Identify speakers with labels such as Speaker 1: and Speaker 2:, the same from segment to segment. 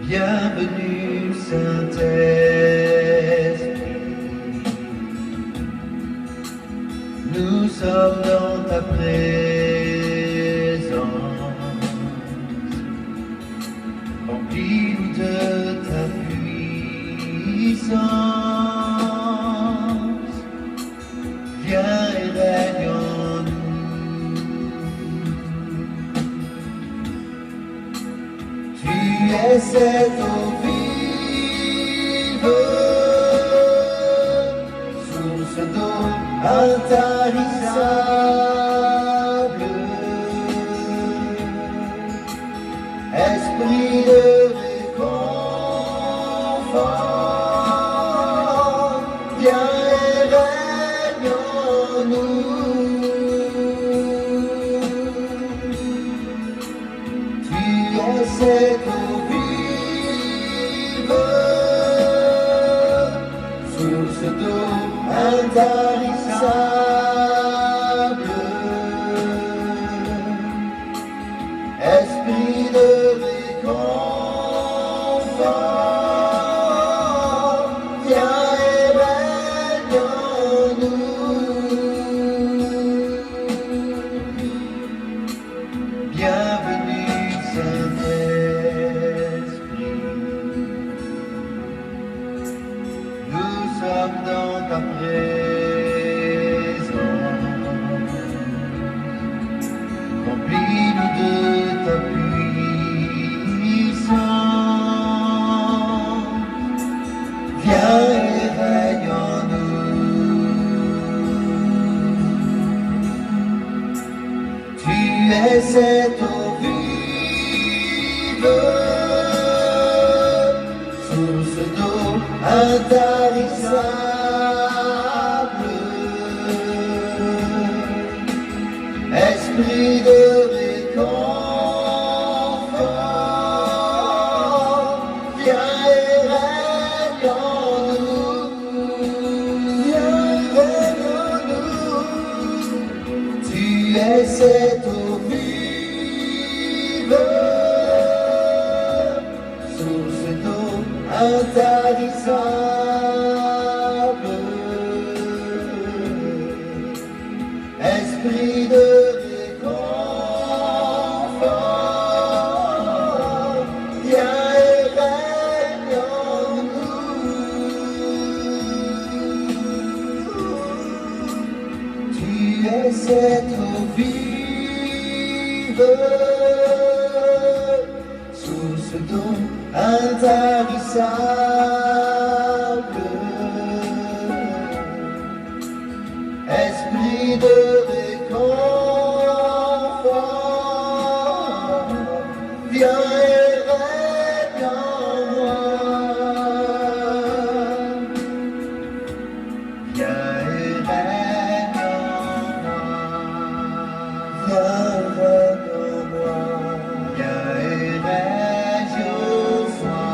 Speaker 1: Bienvenue Saint-Esprit, nous sommes dans ta présence, remplis-nous de ta puissance, viens et règne en nous. Tu es cette eau vive, source d'eau intarissable, esprit de réconfort, viens et règne en nous. Tu es cette eau vive, source d'eau intarissable, esprit de réconfort, viens et règne en nous. Bienvenue Saint-Esprit, nous sommes dans ta présence, remplis-nous de ta puissance, viens et règne en nous. Tu es cette eau vive, source d'eau intarissable, esprit de réconfort, viens et règne en nous, viens et règne en nous. Tu es cette eau vive, source d'eau intarissable, esprit de réconfort, viens et règne en nous. Tu es cette eau vive, source d'eau intarissable, esprit de réconfort, viens et règne en moi. Viens et règne en moi. Viens et règne en moi. Viens et règne en moi.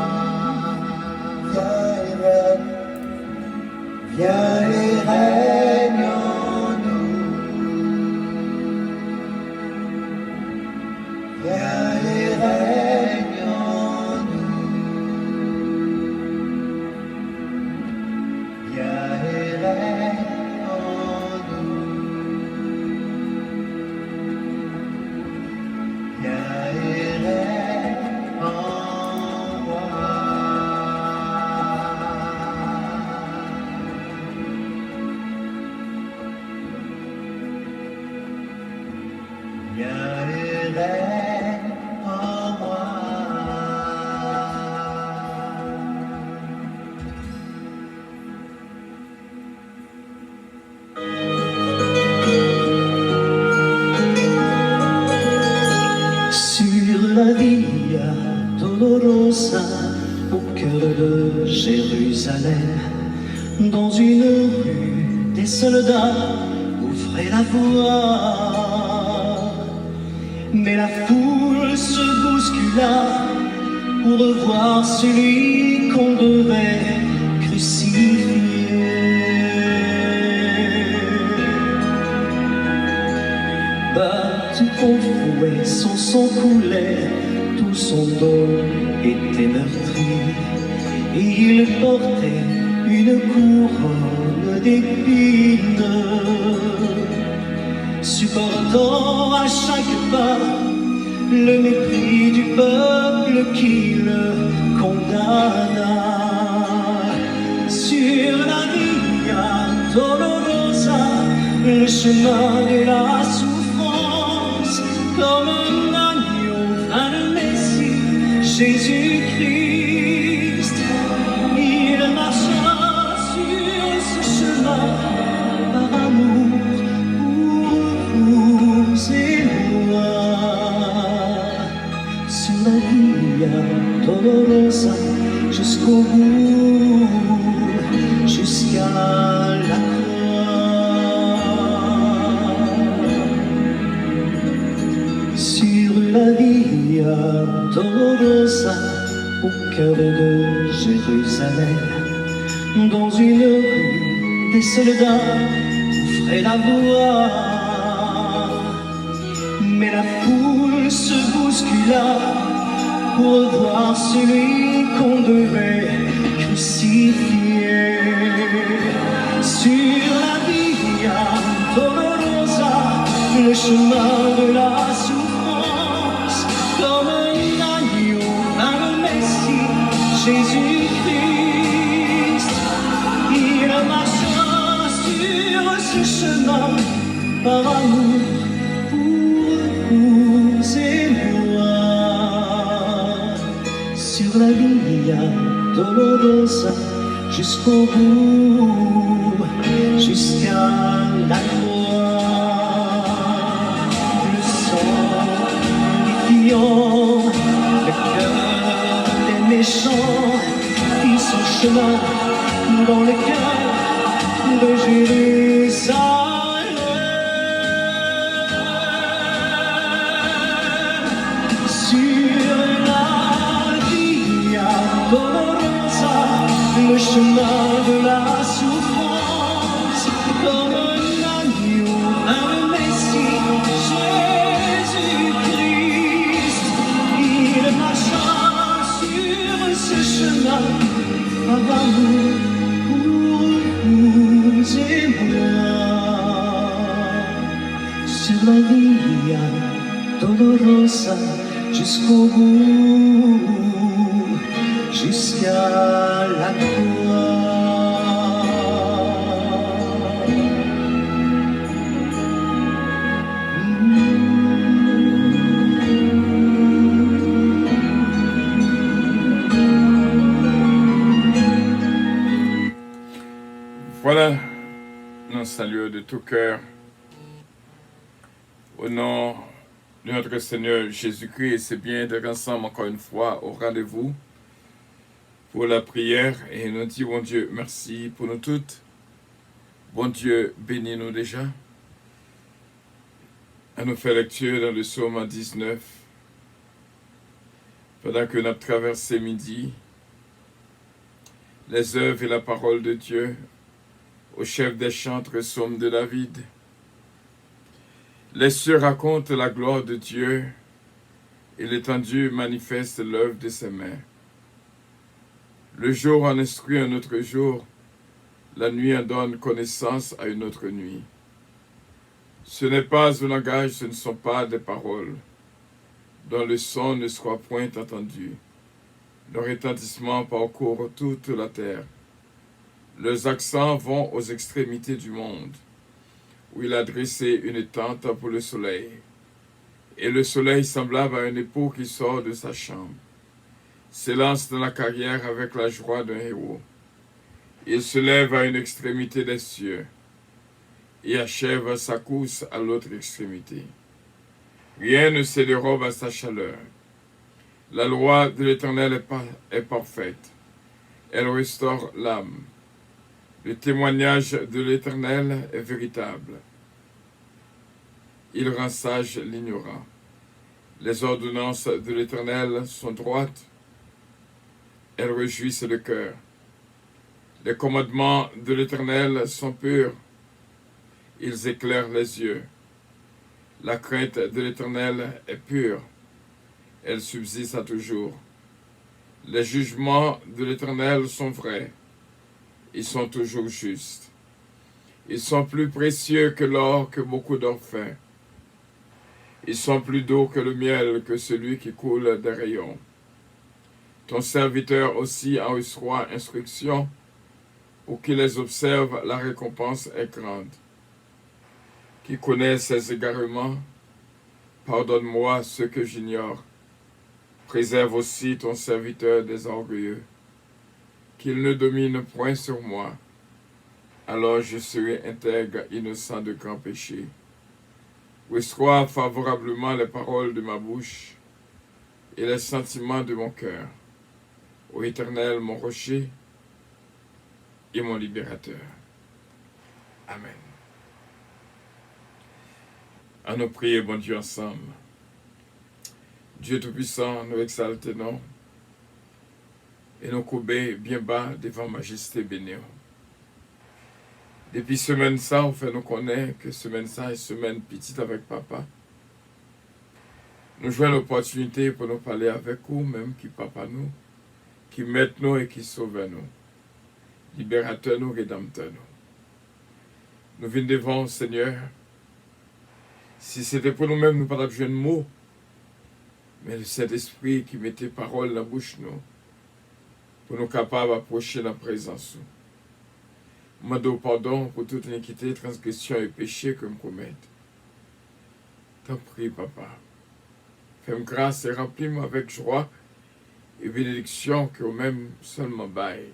Speaker 1: Viens et règne. Viens et règne en nous. Viens et règne en nous. Viens et règne en nous. Viens et règne en moi. Viens et règne en moi.
Speaker 2: Sur la Via Dolorosa, au cœur de Jérusalem, dans une rue, des soldats ouvraient la voie. Mais la foule se bouscula pour revoir celui qu'on devait crucifier. Battu au fouet, son sang coulait tout son dos était meurtri, et il portait une couronne d'épines, supportant à chaque pas le mépris du peuple qui le condamna. Sur la Via Dolorosa, le chemin de la souffrance, comme un agneau vint le Messie, Jésus-Christ. Il marcha sur ce chemin par amour pour vous et moi. Sur la Via Dolorosa, jusqu'au bout, jusqu'à la croix. Sur la Via Dolorosa, au cœur de Jérusalem, dans une rue, des soldats offraient la voie. Mais la foule se bouscula pour voir celui qu'on devait crucifier. Sur la Via Dolorosa, le chemin de la souffrance, comme un agneau vint le Messie, Jésus-Christ. Il marcha sur ce chemin par amour pour vous et moi. Sur la Via Dolorosa, jusqu'au bout, jusqu'à la croix. Le sang vivifiant, le cœur des méchants, fit son chemin dans le cœur de Jérusalem. Sur la Via Dolorosa, le chemin de la souffrance, comme un agneau, un Messie, Jésus-Christ. Il marcha sur ce chemin par amour pour vous et moi. Sur la Via Dolorosa, jusqu'au bout, jusqu'à la croix.
Speaker 3: Voilà, nous saluons de tout cœur au nom de notre Seigneur Jésus-Christ. Et c'est bien d'être ensemble encore une fois au rendez-vous pour la prière. Et nous disons, bon Dieu, merci pour nous toutes. Bon Dieu, bénis-nous déjà. À nous faire lecture dans le psaume 19. Pendant que nous avons traversé midi, les œuvres et la parole de Dieu, au chef des chantres, psaume de David. Les cieux racontent la gloire de Dieu, et l'étendue manifeste l'œuvre de ses mains. Le jour en instruit un autre jour, la nuit en donne connaissance à une autre nuit. Ce n'est pas un langage, ce ne sont pas des paroles, dont le son ne soit point entendu. Le retentissement parcourt toute la terre. Leurs accents vont aux extrémités du monde, où il a dressé une tente pour le soleil. Et le soleil, semblable à un époux qui sort de sa chambre, s'élance dans la carrière avec la joie d'un héros. Il se lève à une extrémité des cieux et achève sa course à l'autre extrémité. Rien ne se dérobe à sa chaleur. La loi de l'Éternel est parfaite. Elle restaure l'âme. Le témoignage de l'Éternel est véritable. Il rend sage l'ignorant. Les ordonnances de l'Éternel sont droites. Elles réjouissent le cœur. Les commandements de l'Éternel sont purs. Ils éclairent les yeux. La crainte de l'Éternel est pure. elle subsiste à toujours. Les jugements de l'Éternel sont vrais, ils sont toujours justes. Ils sont plus précieux que l'or, que beaucoup d'or fin. Ils sont plus doux que le miel, que celui qui coule des rayons. Ton serviteur aussi en reçoit instruction, pour qu'il les observe, la récompense est grande. Qui connaît ses égarements, pardonne-moi ce que j'ignore. Préserve aussi ton serviteur des orgueilleux, qu'il ne domine point sur moi. Alors je serai intègre, innocent de grands péchés. Reçois favorablement les paroles de ma bouche et les sentiments de mon cœur. Ô Éternel, mon rocher et mon libérateur. Amen. À nous prier, bon Dieu, ensemble. Dieu Tout-Puissant, nous exaltons et nous courbons bien bas devant Majesté bénie. Depuis semaine ça, on fait nous connaître que semaine ça est semaine petite avec papa. Nous jouons l'opportunité pour nous parler avec vous, même qui papa nous, qui met nous et qui sauve nous. Libérateur nous, rédempteur nous. Nous venons devant Seigneur. Si c'était pour nous-mêmes, nous ne parlions pas de mots, mais le Saint-Esprit qui mettait parole dans la bouche nous, pour nous capables d'approcher la présence. Nous demandons pardon pour toute iniquité, transgression et péché que nous commettons. T'en prie, papa. Fais-moi grâce et remplis-moi avec joie et bénédiction que nous-mêmes seulement bail.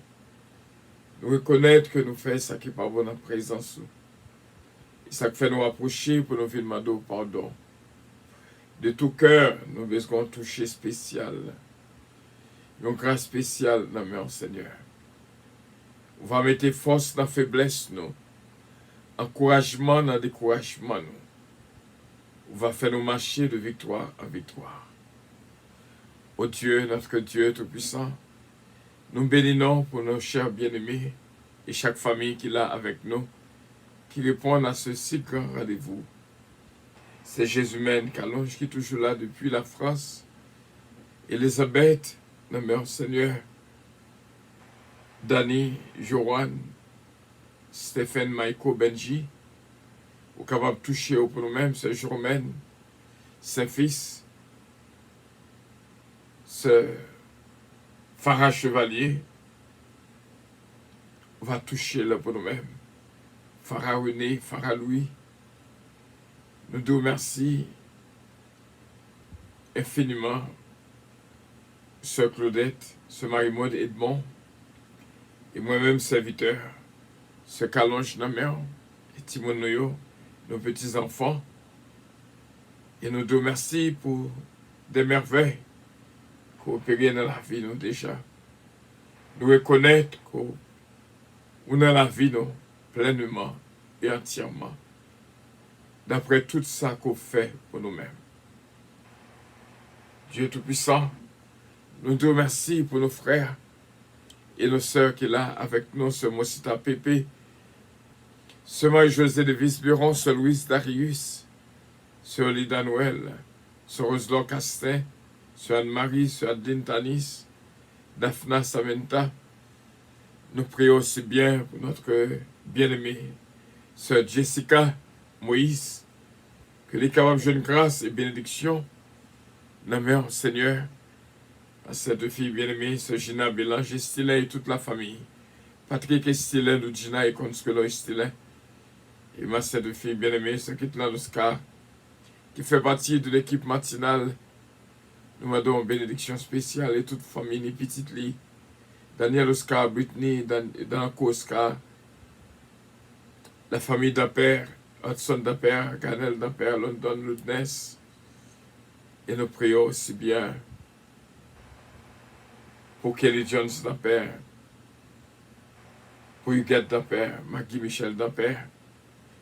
Speaker 3: Nous reconnaître que nous faisons ce qui n'est pas bon dans la présence. Et ça fait nous approcher pour nous demander pardon. De tout cœur, nous besoin de toucher spécial. Une grâce spéciale dans le Seigneur. On va mettre force dans la faiblesse, nous. Encouragement dans le découragement, nous. On va faire nous marcher de victoire en victoire. Ô Dieu, notre Dieu Tout-Puissant, nous bénissons pour nos chers bien-aimés et chaque famille qui est là avec nous, qui répondent à ce si grand rendez-vous. C'est Jésus-Même qui est toujours là depuis la France. Elisabeth, notre Seigneur, Danny, Joanne, Stéphane, Michael, Benji, ou capable de toucher pour nous-mêmes, c'est Jérôme, Saint-Fils, ce Farah Chevalier, on va toucher là pour nous-mêmes. Farah René, Farah Louis, nous te remercions infiniment, Sœur Claudette, Sœur Marie-Maud Edmond, et moi-même serviteur, Sœur Calonge Namer, et Timon Noyo, nos petits-enfants, et nous te remercions pour des merveilles coopérer dans la vie, nous déjà. Nous reconnaître qu'on a la vie, nous, pleinement et entièrement, d'après tout ça qu'on fait pour nous-mêmes. Dieu Tout-Puissant, nous te remercions pour nos frères et nos sœurs qui sont là avec nous, ce Mosita Pépé, ce Marie-José de Visburon, ce Louis Darius, ce Lida Noël, ce Roselon Castin, ce Anne-Marie, ce Adeline Tanis, Daphna Samenta. Nous prions aussi bien pour notre bien-aimée, sœur Jessica Moïse, que les capables de grâce et bénédiction, nommons Seigneur, à cette fille bien-aimée, sœur Gina Bélange Estilin et toute la famille, Patrick Estilin, nous Gina et Consuelo Estilin, et ma cette fille bien-aimée, sœur Kitlan Oscar, qui fait partie de l'équipe matinale. Nous demandons une bénédiction spéciale et toute famille, les petites lits, Daniel Oscar, Brittany, Danako Oscar, la famille d'Aper, Hudson d'Aper, Ganel d'Aper, London Ludness, et nous prions aussi bien pour Kelly Jones d'Aper, pour Huguette d'Aper, Maggie Michel d'Aper,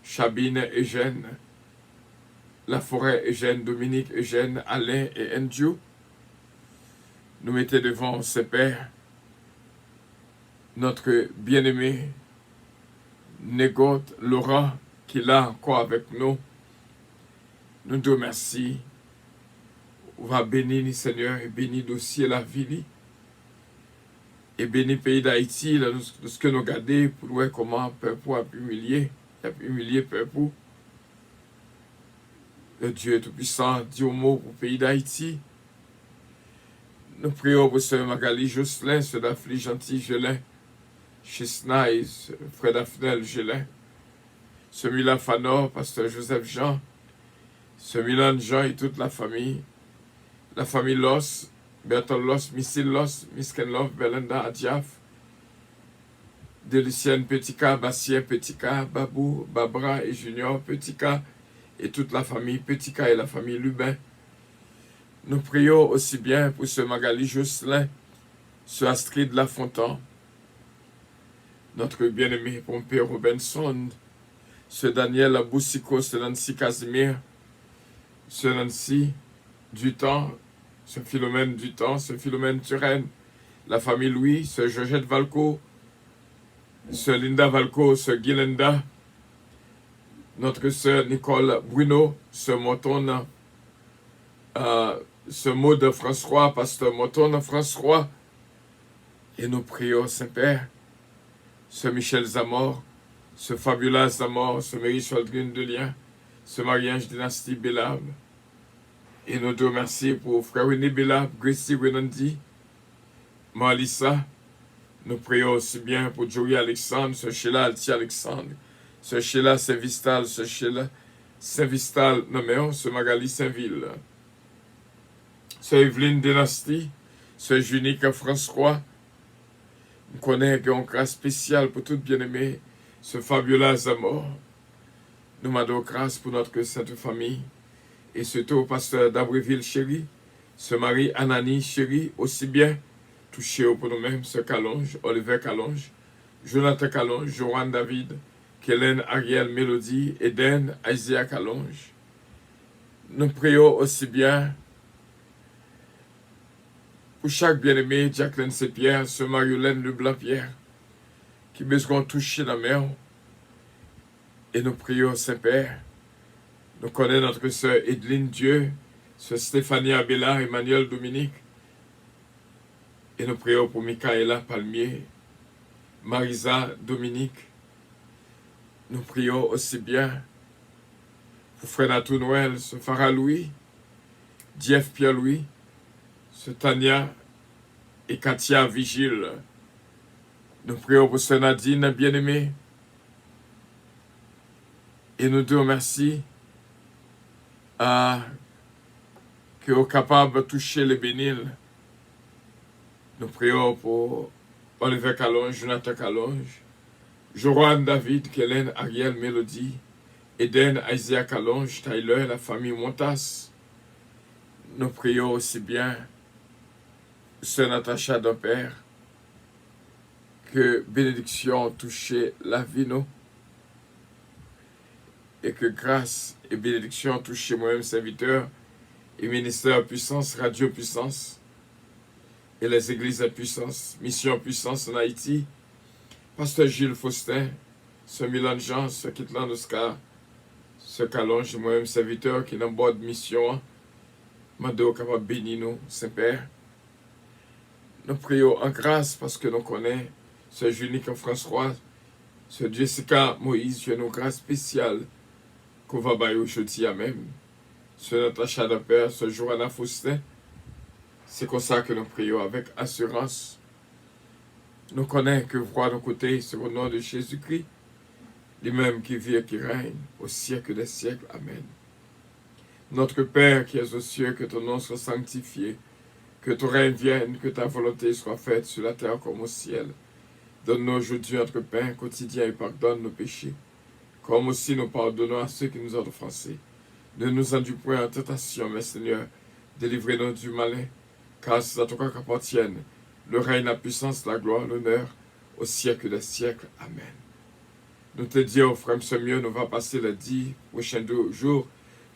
Speaker 3: Chabine Eugène, La Forêt Eugène, Dominique Eugène, Alain et Andrew. Nous mettons devant ces pères notre bien-aimé Négot Laurent qui est là encore avec nous. Nous te remercions On va bénir, Seigneur, et bénir dossier la vie. Et bénir le pays d'Haïti, de ce que nous regardons, pour voir comment le peuple a humilié. Il a humilié le peuple. Le Dieu Tout-Puissant dit au mot pour le pays d'Haïti. Nous prions pour Sœur Magali Jocelyn, Sœur Daphne Gentil Gelin, chez Snaïs, Frère Daphne Gelin, Sœur Milan Fanor, Pasteur Joseph Jean, Sœur Milan Jean et toute la famille Loss, Bertrand Loss, Missile Loss, Miss Ken Love, Belinda Adiaf, Delicienne Petika, Bastien Petika, Babou, Babra et Junior Petika, et toute la famille Petika et la famille Lubin. Nous prions aussi bien pour ce Magali Jocelyn, ce Astrid Lafontaine, notre bien-aimé Pompé Robinson, ce Daniel Boussico, ce Nancy Casimir, ce Nancy Dutemps, ce Philomène Dutemps, ce Philomène Turenne, la famille Louis, ce Georgette Valco, ce Linda Valco, ce Guilenda, notre sœur Nicole Bruno, ce Moton, ce mot de François, Pasteur Moton François, et nous prions, Saint-Père, ce Michel Zamor, ce Fabula Zamor, ce Mary Soldrine de Lien, ce Marie-Ange Dynastie Bélab, et nous te remercions pour Frère René Bélab, Gracie Renandi, Malissa. Nous prions aussi bien pour Joey Alexandre, ce Sheila Alti Alexandre, ce Sheila Saint-Vistal, ce Sheila Saint-Vistal Noméon, ce Magali Saint-Ville, ce Evelyne Dynastie, ce Junique François. Nous connaissons un grâce spécial pour tout bien-aimé, ce Fabiola Zamor. Nous demandons grâce pour notre sainte famille, et surtout au pasteur d'Abreville chéri, ce Marie Anani chéri, aussi bien touché pour nous-mêmes, ce Calonge, Oliver Calonge, Jonathan Calonge, Joanne David, Kellen Ariel Mélodie, Eden, Isaiah Calonge. Nous prions aussi bien pour chaque bien-aimé, Jacqueline Saint-Pierre, ce Mariolène Leblanc-Pierre, qui besoin de toucher la mer. Et nous prions, Saint-Père, nous connaissons notre sœur Edelyne Dieu, ce Stéphanie Abela, Emmanuel Dominique, et nous prions pour Michaela Palmier, Marisa Dominique. Nous prions aussi bien pour Frère Natou Noël, ce Farah Louis, Jeff Pierre Louis, ce Tania et Katia Vigile. Nous prions pour ce Nadine bien-aimée. Et nous te remercions que nous sommes capables de toucher les bénils. Nous prions pour Oliver Calonge, Jonathan Calonge, Joanne David, Kellen, Ariel, Mélodie, Eden, Isaiah Calonge, Tyler, la famille Montas. Nous prions aussi bien Sœur Natacha d'Ampère, que bénédiction touche la vie nous, et que grâce et bénédiction touche moi-même serviteur et ministère puissance, radio puissance, et les églises à puissance, mission puissance en Haïti, Pasteur Gilles Faustin, ce Milan Jean, ce Kitlan Oscar, ce Calonge, moi-même serviteur qui est dans bord de mission, mando capable bénir nous, Saint-Père. Nous prions en grâce parce que nous connaissons ce Junique François, ce Jessica Moïse, Dieu nous grâce spéciale qu'on va bailler aujourd'hui à même. Ce Natacha de Père, ce Johanna Faustin, c'est comme ça que nous prions avec assurance. Nous connaissons que voir nos côtés, c'est au nom de Jésus-Christ, lui-même qui vit et qui règne au siècle des siècles. Amen. Notre Père qui es aux cieux, que ton nom soit sanctifié, que ton règne vienne, que ta volonté soit faite sur la terre comme au ciel. Donne-nous aujourd'hui notre pain quotidien et pardonne nos péchés, comme aussi nous pardonnons à ceux qui nous ont offensés. Ne nous induis point en tentation, mais Seigneur, délivrez-nous du malin, car c'est à toi qu'appartiennent le règne, la puissance, la gloire, l'honneur, au siècle des siècles. Amen. Nous te disons, frère, ce mieux, nous va passer les 10 prochains jours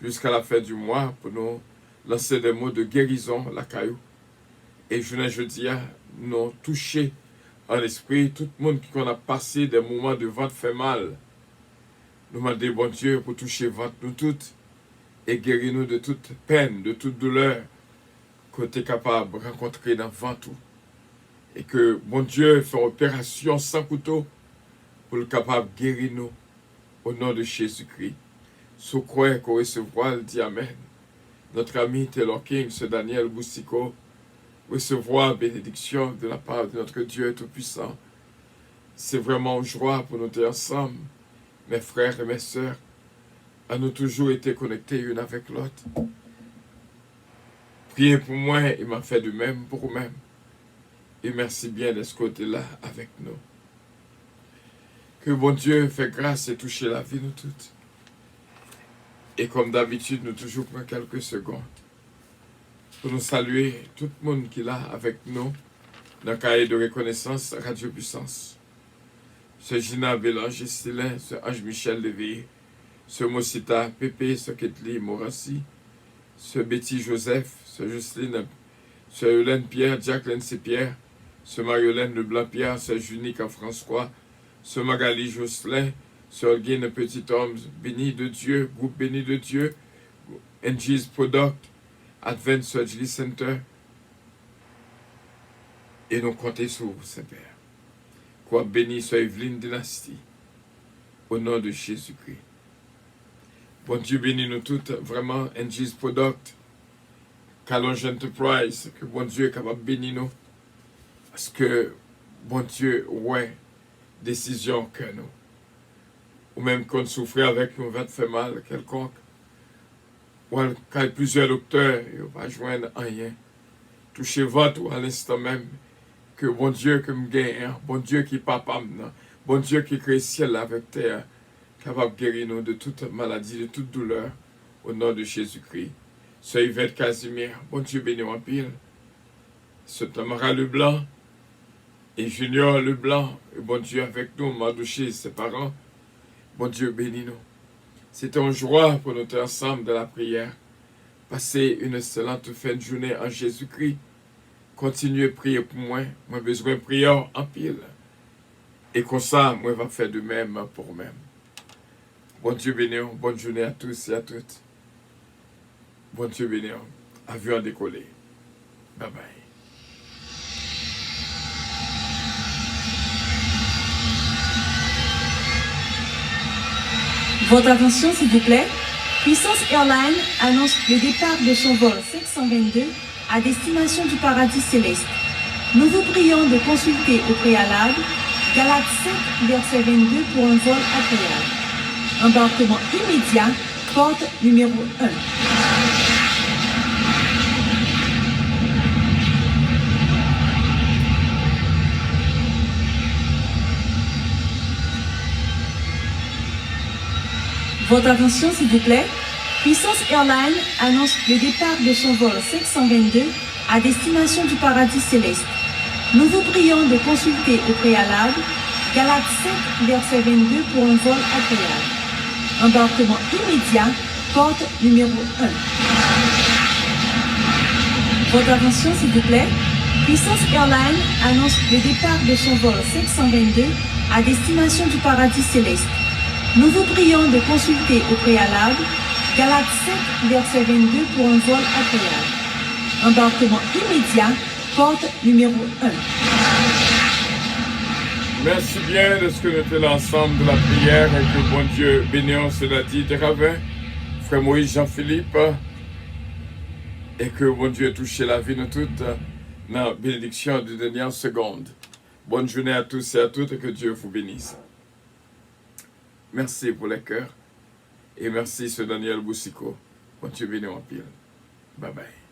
Speaker 3: jusqu'à la fin du mois pour nous lancer des mots de guérison, la caillou. Et jeudi, nous avons touché en l'esprit tout le monde qui a passé des moments de ventre fait mal. Nous demandons, bon Dieu, pour toucher ventre nous toutes et guérir nous de toute peine, de toute douleur, que tu es capable de rencontrer dans le tout. Et que, bon Dieu, fait opération sans couteau pour le capable de guérir nous au nom de Jésus-Christ. Sous quoi qu'on recevra, le dit Amen. Notre ami Taylor King, ce Daniel Boussico, recevoir bénédiction de la part de notre Dieu Tout-Puissant. C'est vraiment une joie pour nous être ensemble, mes frères et mes sœurs, à nous toujours été connectés l'une avec l'autre. Priez pour moi, il m'a fait de même pour vous-même. Et merci bien de ce côté-là avec nous. Que bon Dieu fait grâce et touche la vie nous toutes. Et comme d'habitude, nous toujours prenons quelques secondes pour nous saluer tout le monde qui est là avec nous dans le cahier de reconnaissance Radio Puissance. Ce Gina Bélange Stylin, ce Ange Michel Léveillé, ce Mosita Pépé, ce Ketli Morassi, ce Betty Joseph, ce Jocelyne, ce Hélène Pierre, Jacqueline C. Pierre, ce Mariolène Leblanc-Pierre, ce Junique François, ce Magali Jocelyn, ce Holguine Petit-Homme, béni de Dieu, groupe béni de Dieu, NG's Product, Advent Surgery Center, et nous comptons sur vous, Saint-Père. Quoi béni soit Evelyne Dynastie, au nom de Jésus-Christ. Bon Dieu bénit nous toutes, vraiment, NG's Product, Calonge Enterprise, que bon Dieu est capable de bénir nous, parce que bon Dieu, ouais, décision que nous. Ou même qu'on souffre avec nous, va te faire mal quelconque. Ou quand il y a plusieurs docteurs, ils ne vont pas joindre rien. Touchez votre ou à l'instant même, que bon Dieu que me gagne, bon Dieu qui est papa maintenant, bon Dieu qui crée le ciel avec terre, capable de guérir nous de toute maladie, de toute douleur, au nom de Jésus-Christ. Ce Yvette Casimir, bon Dieu béni en pile. Ce Tamara Leblanc, et Junior Leblanc, et bon Dieu avec nous, Madouché, ses parents, bon Dieu bénis nous. C'est une joie pour nous être ensemble dans la prière. Passez une excellente fin de journée en Jésus-Christ. Continuez à prier pour moi. Moi, besoin de prière en pile. Et comme ça, moi, je vais faire de même pour moi-même. Bon Dieu béni, bonne journée à tous et à toutes. Bon Dieu béni, avion décollé. Bye bye.
Speaker 4: Votre attention s'il vous plaît. Puissance Airlines annonce le départ de son vol 522 à destination du paradis céleste. Nous vous prions de consulter au préalable Galates 5, verset 22 pour un vol agréable. Embarquement immédiat, porte numéro 1. Votre attention s'il vous plaît. Puissance Airlines annonce le départ de son vol 522 à destination du paradis céleste. Nous vous prions de consulter au préalable Galates 5, verset 22 pour un vol agréable. Embarquement immédiat, porte numéro 1. Votre attention s'il vous plaît. Puissance Airlines annonce le départ de son vol 522 à destination du paradis céleste. Nous vous prions de consulter au préalable Galates 5, verset 22 pour un vol agréable. Embarquement immédiat, porte numéro 1.
Speaker 3: Merci bien de ce que nous sommes ensemble de la prière et que bon Dieu bénisse cela dit des ravins, frère Moïse Jean-Philippe, et que bon Dieu touche la vie de toutes dans la bénédiction de dernière seconde. Bonne journée à tous et à toutes et que Dieu vous bénisse. Merci pour les cœurs et merci ce Daniel Boussico. Bon Dieu bénisse en pile. Bye bye.